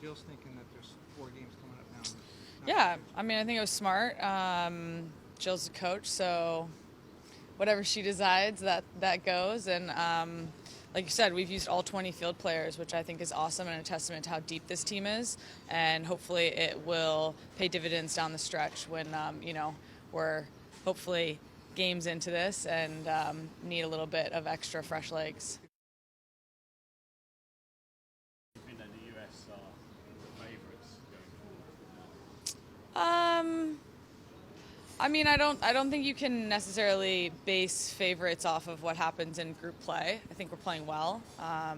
Jill's thinking that there's 4 games coming up now. Yeah, I mean, I think it was smart. Jill's a coach, so whatever she decides, that goes. And like you said, we've used all 20 field players, which I think is awesome and a testament to how deep this team is. And hopefully it will pay dividends down the stretch when, we're hopefully games into this and need a little bit of extra fresh legs. Do you think that the US are the favourites going I mean, I don't think you can necessarily base favorites off of what happens in group play. I think we're playing well. I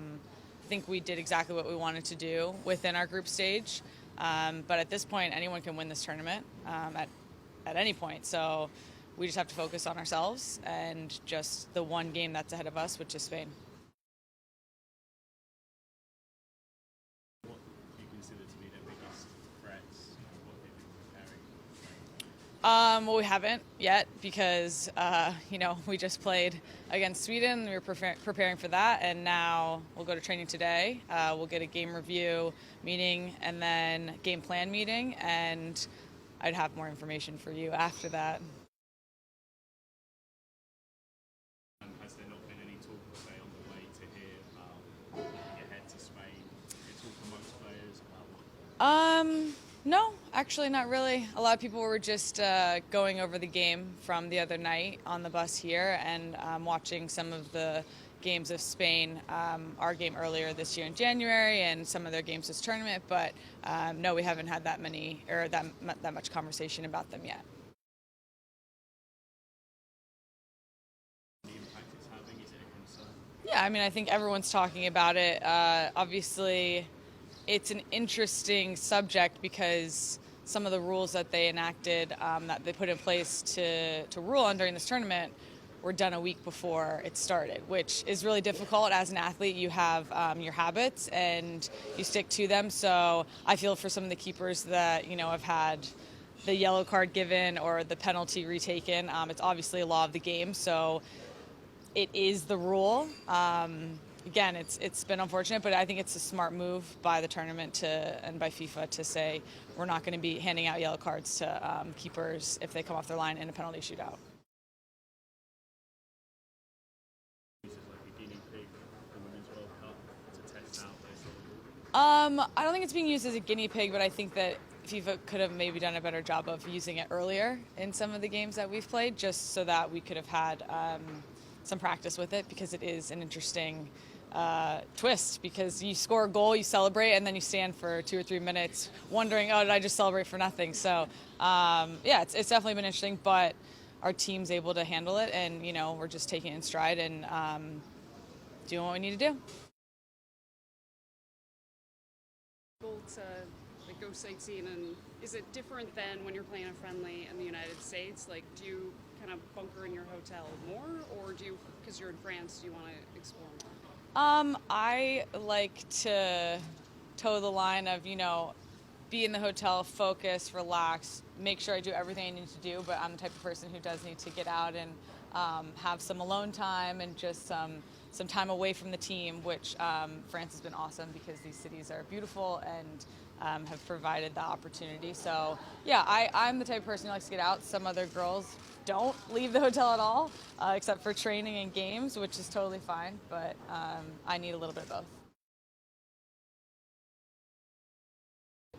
think we did exactly what we wanted to do within our group stage. But at this point, anyone can win this tournament at any point. So we just have to focus on ourselves and just the one game that's ahead of us, which is Spain. forward? What do you consider to be their biggest threats? What they've been preparing for Spain? Well, we haven't yet because, we just played against Sweden. We were preparing for that, and now we'll go to training today. We'll get a game review meeting and then game plan meeting, and I'd have more information for you after that. And has there not been any talk, say, on the way to here about your head to Spain? You talk to most players about No, actually not really. A lot of people were just going over the game from the other night on the bus here and watching some of the games of Spain, our game earlier this year in January and some of their games this tournament, but no, we haven't had that many or that much conversation about them yet. the impact it's having. Is it a concern? Yeah, I mean, I think everyone's talking about it. Obviously, it's an interesting subject because some of the rules that they enacted, that they put in place to rule on during this tournament, were done a week before it started, which is really difficult. As an athlete, you have your habits and you stick to them. So I feel for some of the keepers that have had the yellow card given or the penalty retaken. It's obviously a law of the game, so it is the rule. Again, it's been unfortunate, but I think it's a smart move by the tournament and by FIFA to say we're not going to be handing out yellow cards to keepers if they come off their line in a penalty shootout. This is like a guinea pig for the Women's World Cup to test out their sort of. I don't think it's being used as a guinea pig, but I think that FIFA could have maybe done a better job of using it earlier in some of the games that we've played, just so that we could have had some practice with it, because it is an interesting twist, because you score a goal, you celebrate, and then you stand for 2 or 3 minutes wondering, oh, did I just celebrate for nothing? So, it's definitely been interesting, but our team's able to handle it, and, we're just taking it in stride and doing what we need to do. Able to go sightseeing, and is it different than when you're playing a friendly in the United States? Like, do you kind of bunker in your hotel more, or do you, because you're in France, do you want to explore more? I like to toe the line of, be in the hotel, focus, relax, make sure I do everything I need to do, but I'm the type of person who does need to get out and have some alone time and just some time away from the team, which France has been awesome because these cities are beautiful and have provided the opportunity. So, yeah, I'm the type of person who likes to get out. Some other girls don't leave the hotel at all, except for training and games, which is totally fine, but I need a little bit of both.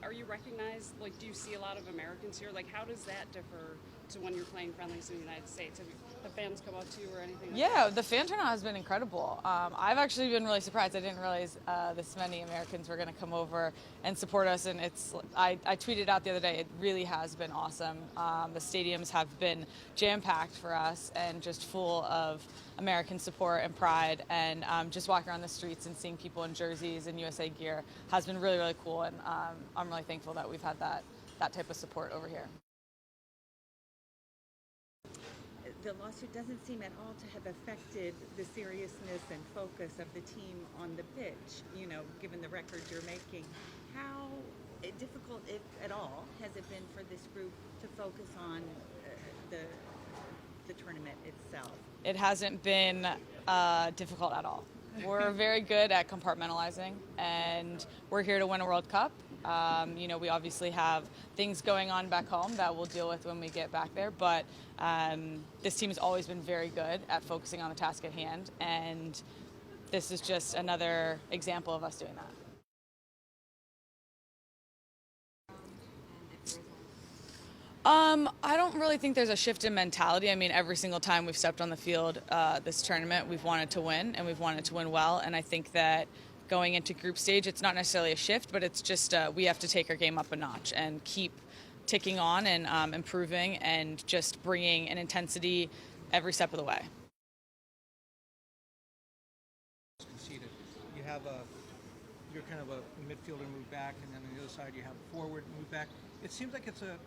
Are you recognized, do you see a lot of Americans here? How does that differ to when you're playing friendlies in the United States? Have the fans come up to you or anything like that? Yeah, the fan turnout has been incredible. I've actually been really surprised. I didn't realize this many Americans were going to come over and support us, and I tweeted out the other day, it really has been awesome. The stadiums have been jam-packed for us and just full of American support and pride, and just walking around the streets and seeing people in jerseys and USA gear has been really, really cool, and I'm really thankful that we've had that type of support over here. The lawsuit doesn't seem at all to have affected the seriousness and focus of the team on the pitch, given the record you're making. How difficult, if at all, has it been for this group to focus on the tournament itself? It hasn't been difficult at all. We're very good at compartmentalizing, and we're here to win a World Cup, We obviously have things going on back home that we'll deal with when we get back there, but this team has always been very good at focusing on the task at hand, and this is just another example of us doing that. I don't really think there's a shift in mentality. I mean, every single time we've stepped on the field this tournament, we've wanted to win, and we've wanted to win well. And I think that going into group stage, it's not necessarily a shift, but it's just we have to take our game up a notch and keep ticking on and improving and just bringing an intensity every step of the way. Conceded. You have you're kind of a midfielder move back, and then on the other side you have a forward move back. It seems like it's a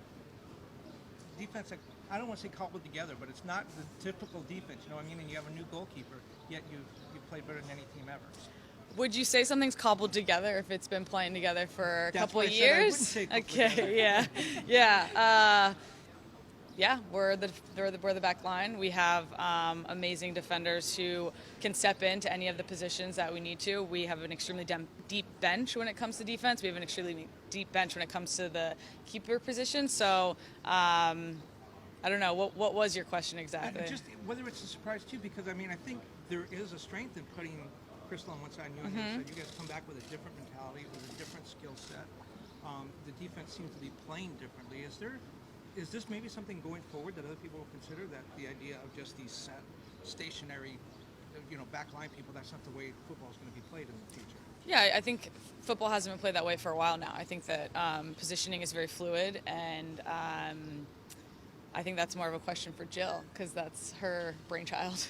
defense that, I don't want to say cobbled together, but it's not the typical defense, you know what I mean? And you have a new goalkeeper, yet you played better than any team ever. Would you say something's cobbled together if it's been playing together for a That's couple why of I said I years? wouldn't say cobbled Okay, together. yeah, we're the back line. We have amazing defenders who can step into any of the positions that we need to. We have an extremely deep bench when it comes to defense. We have an extremely deep bench when it comes to the keeper position. So I don't know. What was your question exactly? And just whether it's a surprise too, because I mean, I think there is a strength in putting Crystal on one side and you on the other side. You guys come back with a different mentality, with a different skill set. The defense seems to be playing differently. Is this maybe something going forward that other people will consider, that the idea of just these set, stationary, backline people, that's not the way football is going to be played in the future? Yeah, I think football hasn't been played that way for a while now. I think that positioning is very fluid, and I think that's more of a question for Jill, because that's her brainchild.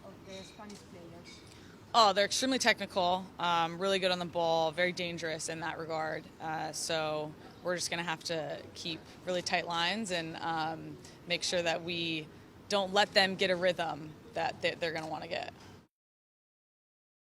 Of the Spanish players? Oh, they're extremely technical, really good on the ball, very dangerous in that regard. So we're just going to have to keep really tight lines and make sure that we don't let them get a rhythm that they're going to want to get.